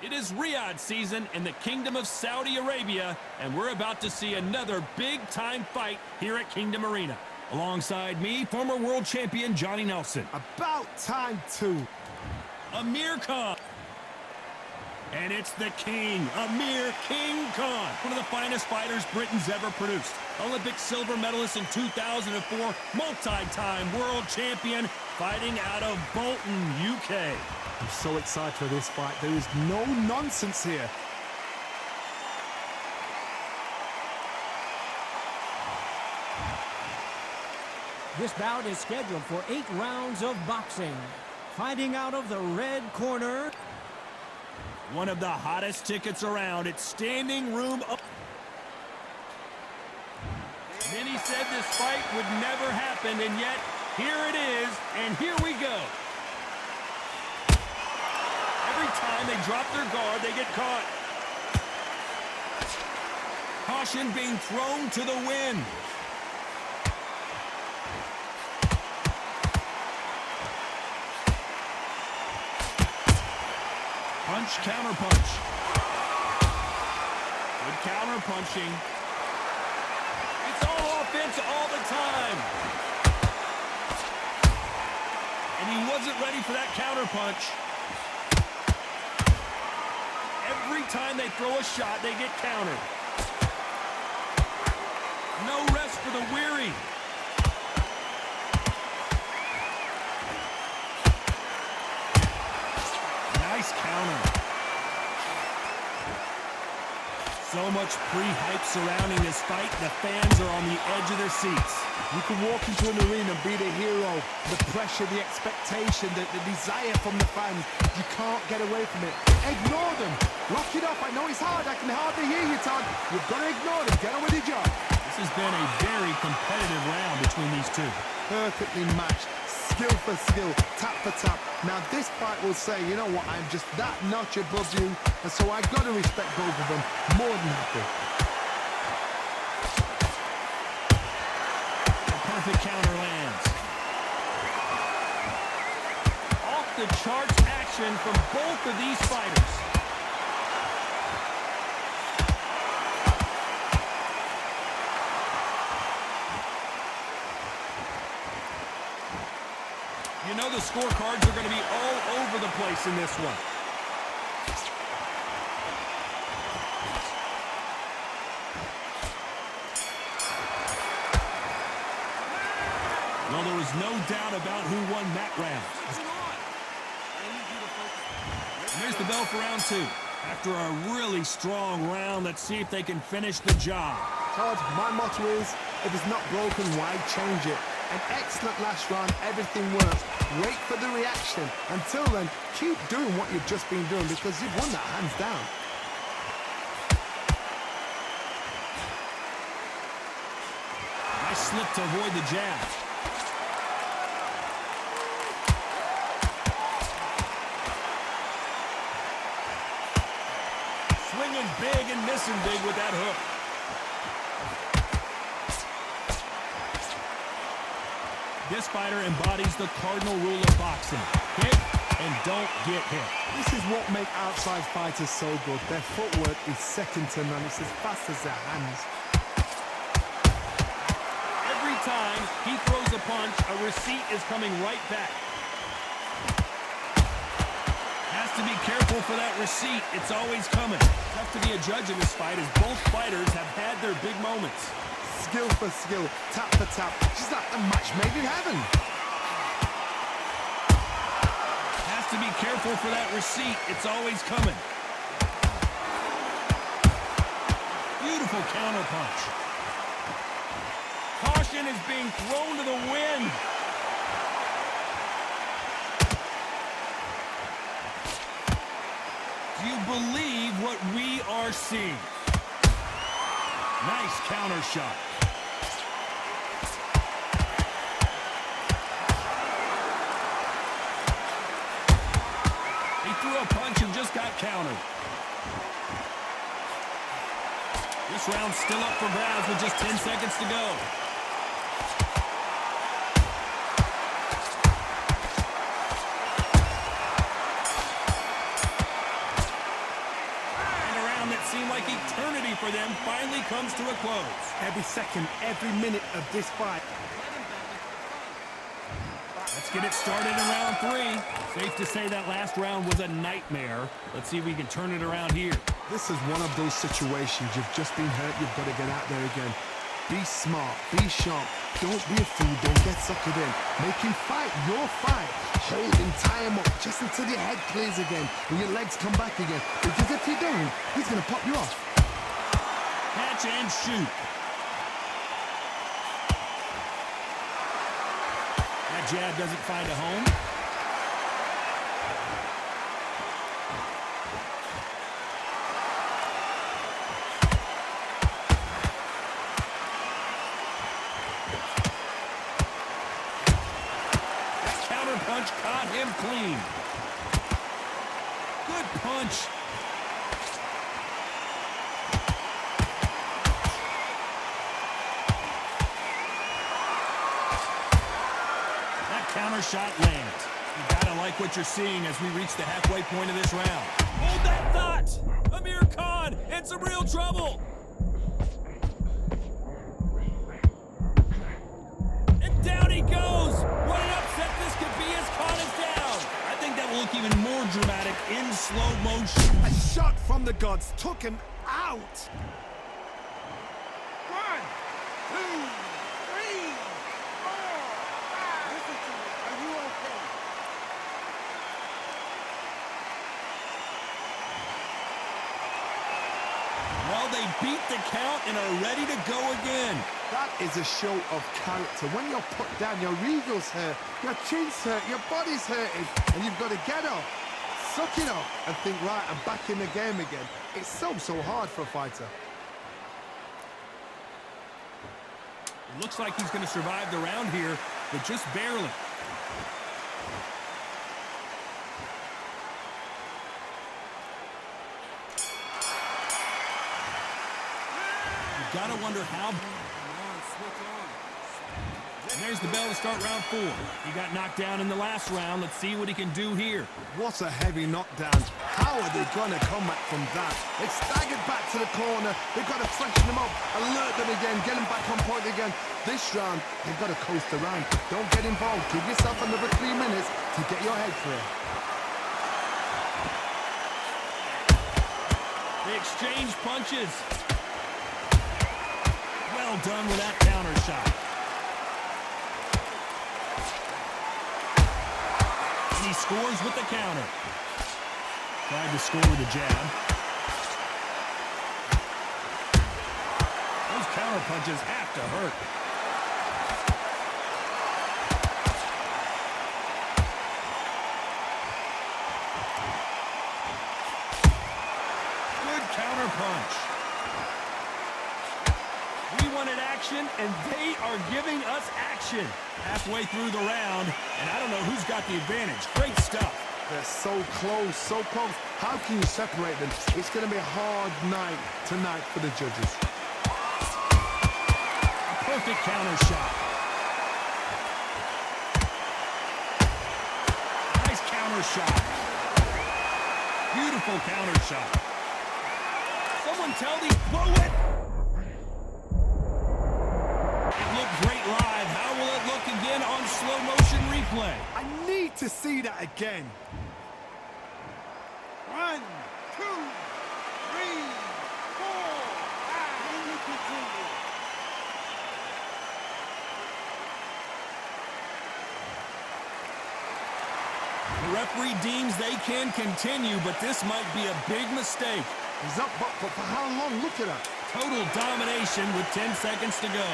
It is Riyadh season in the Kingdom of Saudi Arabia, and we're about to see another big-time fight here at Kingdom Arena. Alongside me, former world champion Johnny Nelson. About time, too. Amir Khan. And it's the King, Amir King Khan, one of the finest fighters Britain's ever produced. Olympic silver medalist in 2004, multi-time world champion, fighting out of Bolton, UK. I'm so excited for this fight. There is no nonsense here. This bout is scheduled for 8 rounds of boxing. Fighting out of the red corner, one of the hottest tickets around. It's standing room up. Many said this fight would never happen, and yet here it is, and here we go. Every time they drop their guard, they get caught. Caution being thrown to the wind. Punch, counter punch. Good counter punching. It's all offense all the time. And he wasn't ready for that counter punch. Every time they throw a shot, they get countered. No rest for the weary. Nice counter. So much pre-hype surrounding this fight, the fans are on the edge of their seats. You can walk into an arena and be the hero. The pressure, the expectation, the desire from the fans. You can't get away from it. Ignore them. Lock it up. I know it's hard. I can hardly hear you, Todd. You've got to ignore them. Get on with your job. This has been a very competitive round between these two. Perfectly matched. Skill for skill, tap for tap. Now this fight will say, you know what, I'm just that notch above you, and so I've got to respect both of them. More than happy. A perfect counter lands. Off the charts action from both of these fighters. You know the scorecards are going to be all over the place in this one. Well, there was no doubt about who won that round. And there's the bell for round 2. After a really strong round, let's see if they can finish the job. Todd, my motto is, if it's not broken, why change it? An excellent last round, everything works. Wait for the reaction. Until then, keep doing what you've just been doing because you've won that hands down. Nice slip to avoid the jab. Swinging big and missing big with that hook. This fighter embodies the cardinal rule of boxing. Hit and don't get hit. This is what makes outside fighters so good. Their footwork is second to none. It's as fast as their hands. Every time he throws a punch, a receipt is coming right back. Has to be careful for that receipt. It's always coming. Tough to be a judge in this fight as both fighters have had their big moments. Skill for skill, tap for tap. She's like a match made in heaven. Has to be careful for that receipt. It's always coming. Beautiful counter punch. Caution is being thrown to the wind. Do you believe what we are seeing? Nice counter shot. He threw a punch and just got countered. This round's still up for grabs with just 10 seconds to go. like eternity for them finally comes to a close. Every second, every minute of this fight. Let's get it started in round 3. Safe to say that last round was a nightmare. Let's see if we can turn it around here. This is one of those situations. You've just been hurt. You've got to get out there again. Be smart. Be sharp. Don't be a fool. Don't get suckered in. Make him fight your fight. Hold him, tie him up just until your head clears again and your legs come back again. Because if you don't, he's going to pop you off. Catch and shoot. That jab doesn't find a home. That counter punch caught him clean. Good punch. Counter shot lands. You gotta like what you're seeing as we reach the halfway point of this round. Hold that thought! Amir Khan in some real trouble! And down he goes! What an upset this could be as Khan is down! I think that will look even more dramatic in slow motion. A shot from the gods took him out! 1, 2, 3, 4, 5. Listen to me. Are you okay? Well, they beat the count and are ready to go again. That is a show of character. When you're put down, your ego's hurt, your chin's hurt, your body's hurting, and you've got to get up, suck it up, and think, right, I'm back in the game again. It's so hard for a fighter. It looks like he's going to survive the round here, but just barely. You gotta wonder how. And there's the bell to start round 4. He got knocked down in the last round. Let's see what he can do here. What a heavy knockdown. How are they going to come back from that? They staggered back to the corner. They've got to freshen them up, alert them again, get them back on point again. This round, they've got to coast around. Don't get involved. Give yourself another 3 minutes to get your head clear. They exchange punches. Well done with that counter shot. And he scores with the counter. Tried to score with a jab. Those counter punches have to hurt. Good counter punch. We wanted action, and they are giving us action. Halfway through the round, and I don't know who's got the advantage. Great stuff. They're so close, so close. How can you separate them? It's going to be a hard night tonight for the judges. A perfect counter shot. Nice counter shot. Beautiful counter shot. Someone tell the blow it. It looked great live. How will it look again on slow motion replay? I need to see that again. 1, 2, 3, 4, 5. And we continue. The referee deems they can continue, but this might be a big mistake. He's up, but for how long? Look at that. Total domination with 10 seconds to go.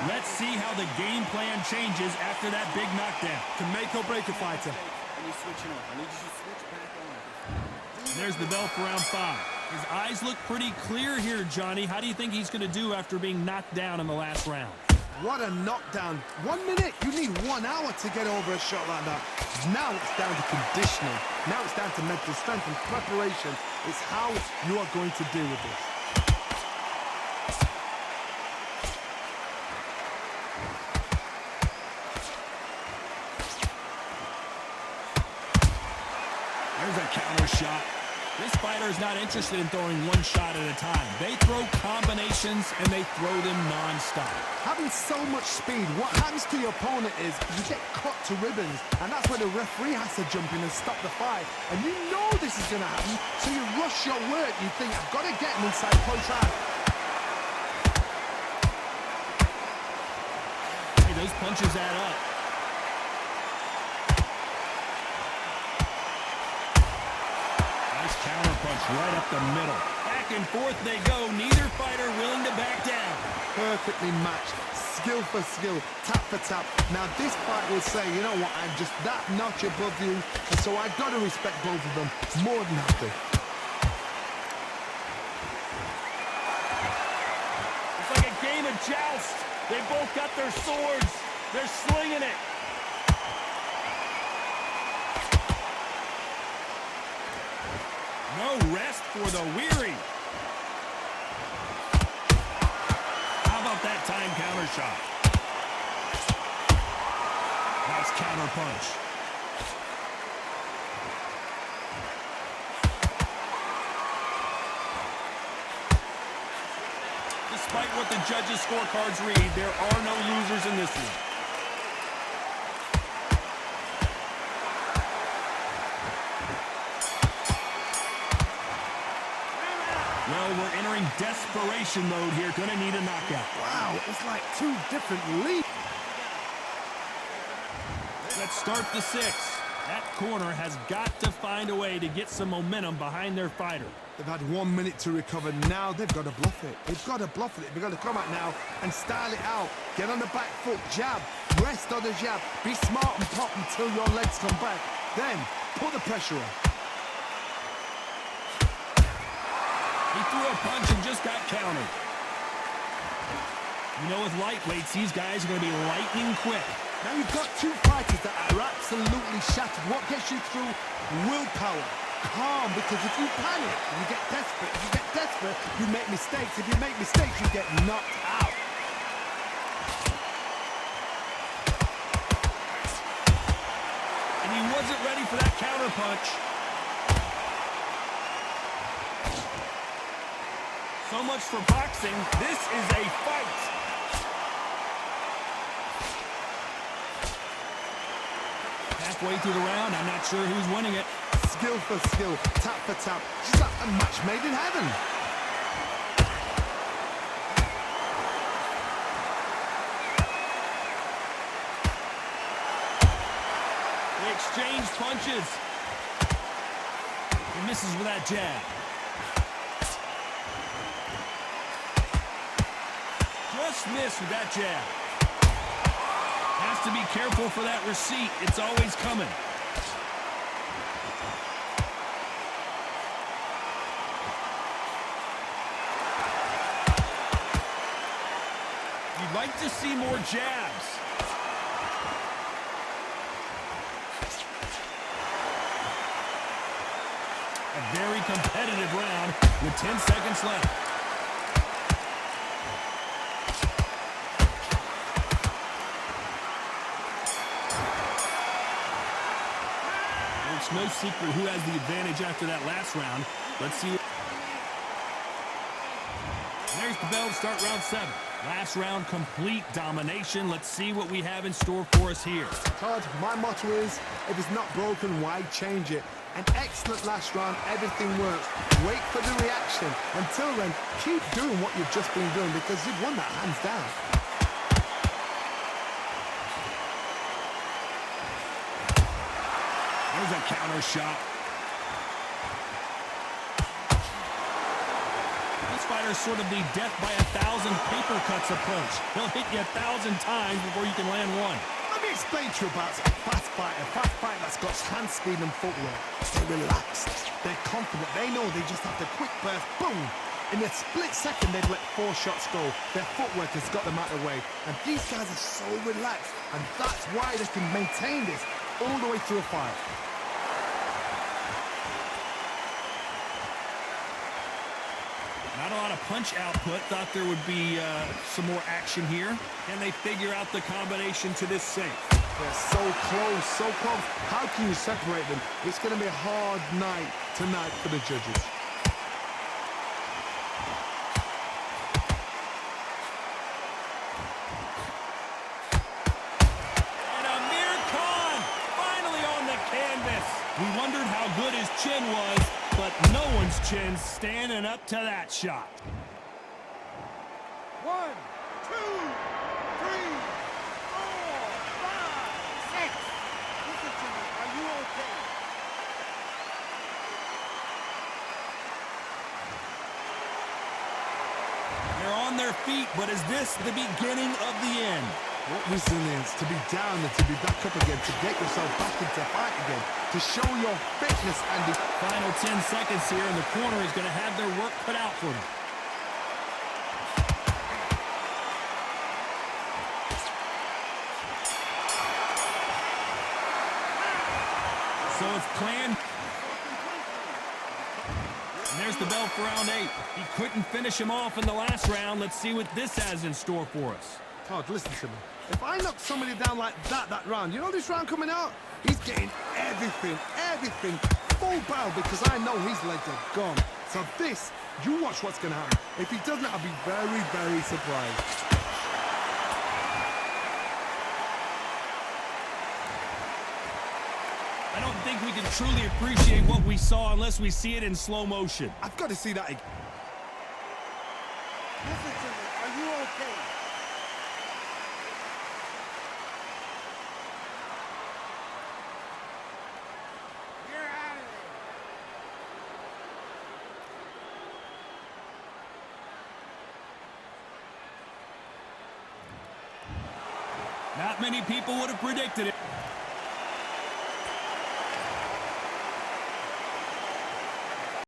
Let's see how the game plan changes after that big knockdown. To make or break a fighter. And you're switching off. I need you to switch back on. And there's the bell for round 5. His eyes look pretty clear here, Johnny. How do you think he's going to do after being knocked down in the last round? What a knockdown. 1 minute. You need 1 hour to get over a shot like that. Now it's down to conditioning. Now it's down to mental strength and preparation. It's how you are going to deal with this. fighter is not interested in throwing one shot at a time. They throw combinations, and they throw them non-stop. Having so much speed, what happens to your opponent is you get cut to ribbons, and that's where the referee has to jump in and stop the fight. And you know this is going to happen, so you rush your work. You think, I've got to get him inside punch out. Hey, those punches add up. Nice counter punch right up the middle. Back and forth they go. Neither fighter willing to back down. Perfectly matched, skill for skill, tap for tap. Now this fight will say, you know what, I'm just that notch above you, and so I've got to respect both of them more than happy. It's like a game of joust. They both got their swords. They're slinging it. No rest for the weary. How about that time counter shot? Nice counter punch. Despite what the judges' scorecards read, there are no losers in this one. Well, we're entering desperation mode here. Gonna need a knockout. Wow, it's like two different leagues. Let's start the sixth. That corner has got to find a way to get some momentum behind their fighter. They've had 1 minute to recover. Now they've got to bluff it. They've got to bluff it. They've got to come out now and style it out. Get on the back foot, jab, rest on the jab. Be smart and pop until your legs come back. Then put the pressure on. He threw a punch and just got countered. You know, with lightweights, these guys are going to be lightning quick. Now you've got two fighters that are absolutely shattered. What gets you through? Willpower. Calm, because if you panic, you get desperate. If you get desperate, you make mistakes. If you make mistakes, you get knocked out. And he wasn't ready for that counter punch. So much for boxing. This is a fight. Halfway through the round, I'm not sure who's winning it. Skill for skill, tap for tap. Just like a match made in heaven. They exchange punches. He misses with that jab. Just missed with that jab. Has to be careful for that receipt. It's always coming. You'd like to see more jabs. A very competitive round with 10 seconds left. It's no secret who has the advantage after that last round. Let's see. There's the bell to start round 7. Last round, complete domination. Let's see what we have in store for us here. Todd, my motto is, if it's not broken, why change it? An excellent last round, everything works. Wait for the reaction. Until then, keep doing what you've just been doing because you've won that hands down. There's a counter shot. This fighter's sort of the death by 1,000 paper cuts approach. He'll hit you 1,000 times before you can land one. Let me explain to you about a fast fighter that's got hand speed and footwork. They're relaxed. They're confident. They know they just have to quick burst, boom. In a split second, they've let 4 shots go. Their footwork has got them out of the way. And these guys are so relaxed. And that's why they can maintain this all the way through a fight. Not a lot of punch output. Thought there would be some more action here. Can they figure out the combination to this safe? They're so close, so close. How can you separate them? It's going to be a hard night tonight for the judges. wondered how good his chin was, but no one's chin's standing up to that shot. 1, 2, 3, 4, 5, 6. Listen to me. Are you okay? They're on their feet, but is this the beginning of the end? What resilience to be down and to be back up again, to get yourself back into fight again, to show your fitness, Andy. Final 10 seconds here, and the corner is going to have their work cut out for them. So it's planned. And there's the bell for round 8. He couldn't finish him off in the last round. Let's see what this has in store for us. Todd, listen to me. If I knock somebody down like that round, you know this round coming out? He's getting everything, full barrel, because I know his legs are gone. So this, you watch what's going to happen. If he doesn't, I'll be very, very surprised. I don't think we can truly appreciate what we saw unless we see it in slow motion. I've got to see that again. Listen to me. Are you okay? You're out of there. Not many people would have predicted it.